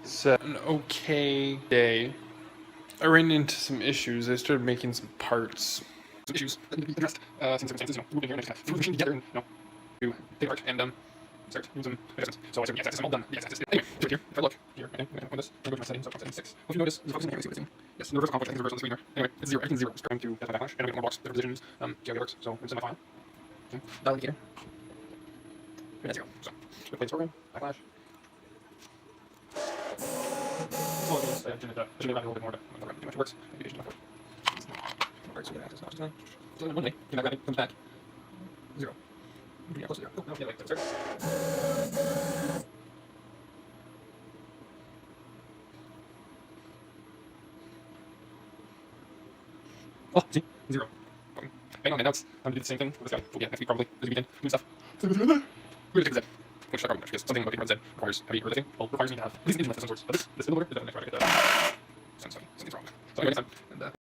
It's an okay day. I ran into some issues. I started making some parts. Some issues that need to be addressed. Some circumstances, moved in here and I just threw the machine together and, to take apart and, start doing some adjustments. So I started the x-axis. I'm all done. The x-axis. Anyway, right here. If I look here, okay, I'm going to open this. I'm going to go to my settings. So settings 6. Well, if you notice, there's a focus in here. See what it's doing? Yes, the reversal conflict. I think the reversal on the screen here. Anyway, it's 0. Everything's 0. It's trying to test my backlash. And I'm going to get more blocks, different positions. See how it works. So it's in my file. Okay. Dial indicator. And that's 0. So, play this program. Backlash. I should have a little bit more to too much works. Maybe so we access not just then. So then one day, that gravity comes back. 0. Yeah, close to 0. Oh, no, yeah, like start. Oh, see? 0. Bang on my notes. I'm gonna do the same thing with this guy. We'll get next week probably. This weekend. New stuff. We're gonna take the Z. Which I probably much because something about Z requires heavy lifting. Well, requires me to have at least an engine lift of some sorts. But this middleware is definitely trying to get the something's wrong. So anyway, next time.